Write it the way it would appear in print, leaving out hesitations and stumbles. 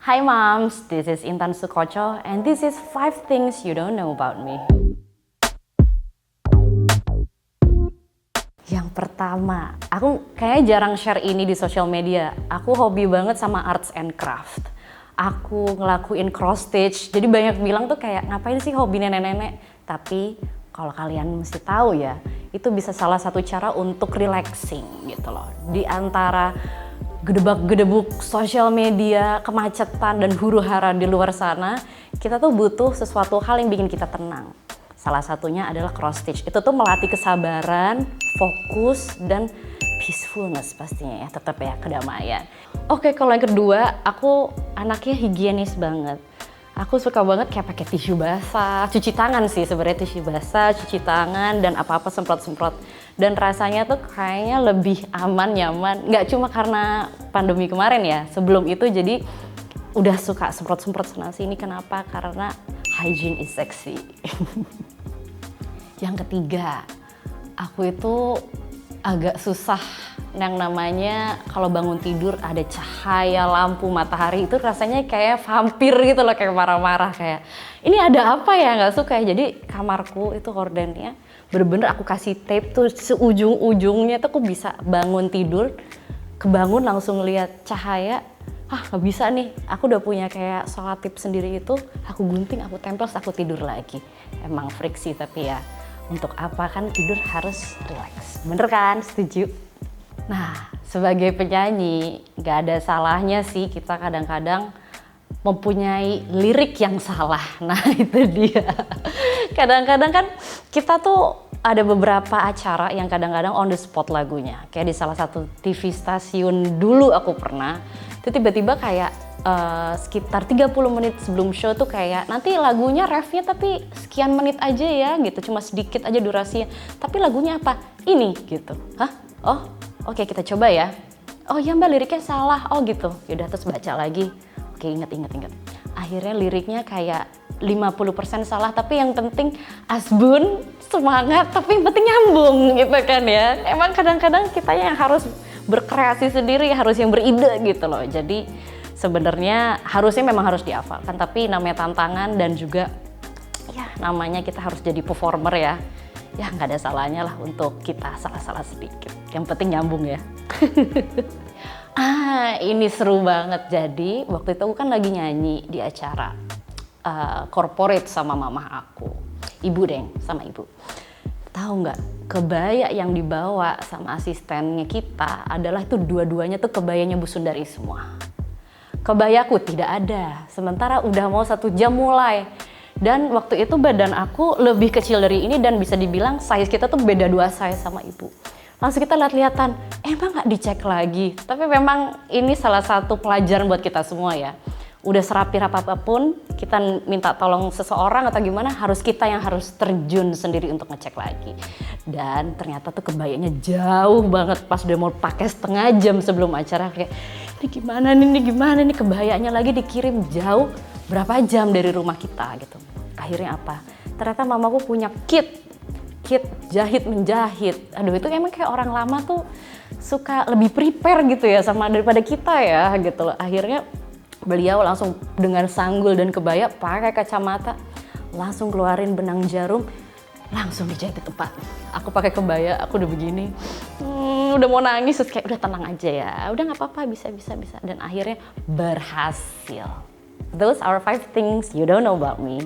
Hi moms, this is Intan Sukocho and this is 5 things you don't know about me. Yang pertama, aku kayaknya jarang share ini di sosial media. Aku hobi banget sama arts and craft. Aku ngelakuin cross stitch, jadi banyak bilang tuh kayak ngapain sih hobi nenek-nenek. Tapi kalau kalian mesti tahu ya, itu bisa salah satu cara untuk relaxing gitu loh. Di antara gedebak-gedebuk sosial media, kemacetan dan huru-hara di luar sana, kita tuh butuh sesuatu hal yang bikin kita tenang. Salah satunya adalah cross stitch. Itu tuh melatih kesabaran, fokus, dan peacefulness pastinya ya, tetap ya, kedamaian. Oke, kalau yang kedua, aku anaknya higienis banget. Aku suka banget kayak pakai tisu basah, cuci tangan sih sebenarnya, tisu basah, cuci tangan dan apa-apa semprot-semprot. Dan rasanya tuh kayaknya lebih aman, nyaman. Nggak cuma karena pandemi kemarin ya, sebelum itu jadi udah suka semprot-semprot sana sini. Kenapa? Karena hygiene is sexy. Yang ketiga, aku itu agak susah yang namanya kalau bangun tidur ada cahaya lampu matahari, itu rasanya kayak vampir gitu loh, kayak marah-marah kayak ini ada apa ya, nggak suka ya. Jadi kamarku itu hordennya bener-bener aku kasih tape tuh seujung-ujungnya tuh, aku bisa bangun tidur, kebangun langsung lihat cahaya. Nggak bisa nih, aku udah punya kayak solatip sendiri itu, aku gunting, aku tempel, aku tidur lagi. Emang friksi tapi ya untuk apa, kan tidur harus relax, bener kan? Setuju? Nah, sebagai penyanyi gak ada salahnya sih kita kadang-kadang mempunyai lirik yang salah. Nah itu dia. Kadang-kadang kan kita tuh ada beberapa acara yang kadang-kadang on the spot lagunya. Kayak di salah satu TV stasiun dulu aku pernah, itu tiba-tiba kayak sekitar 30 menit sebelum show tuh kayak nanti lagunya refnya tapi sekian menit aja ya gitu, cuma sedikit aja durasinya. Tapi lagunya apa? Ini gitu. Hah? Oh, oke, kita coba ya. Oh ya mbak, liriknya salah. Oh gitu. Yaudah, terus baca lagi. Oke, inget. Akhirnya liriknya kayak 50% salah, tapi yang penting asbun, semangat, tapi yang penting nyambung gitu kan ya. Emang kadang-kadang kita yang harus berkreasi sendiri, harus yang beride gitu loh. Jadi sebenarnya harusnya memang harus dihafalkan, tapi namanya tantangan dan juga ya namanya kita harus jadi performer ya. Ya nggak ada salahnya lah untuk kita salah-salah sedikit. Yang penting nyambung ya. Ini seru banget. Jadi waktu itu aku kan lagi nyanyi di acara corporate sama mama aku. Ibu deng, sama ibu. Tahu nggak, kebaya yang dibawa sama asistennya kita adalah itu dua-duanya tuh kebayanya Bu Sundari semua. Kebayaku tidak ada, sementara udah mau 1 jam mulai. Dan waktu itu badan aku lebih kecil dari ini dan bisa dibilang size kita tuh beda 2 size sama ibu. Langsung kita lihat-lihatan, emang nggak dicek lagi? Tapi memang ini salah satu pelajaran buat kita semua ya. Udah serapi apapun, kita minta tolong seseorang atau gimana, harus kita yang harus terjun sendiri untuk ngecek lagi. Dan ternyata tuh kebayanya jauh banget, pas udah mau pakai setengah jam sebelum acara kayak ini gimana nih kebayanya lagi dikirim jauh berapa jam dari rumah kita gitu. Akhirnya apa? Ternyata mamaku punya kit jahit menjahit. Aduh, itu emang kayak orang lama tuh suka lebih prepare gitu ya sama daripada kita ya gitu loh. Akhirnya beliau langsung dengan sanggul dan kebaya, pakai kacamata, langsung keluarin benang jarum, langsung dijahit di tempat. Aku pakai kebaya, aku udah begini, udah mau nangis, terus kayak udah tenang aja ya, udah nggak apa-apa, bisa. Dan akhirnya berhasil. Those are 5 things you don't know about me.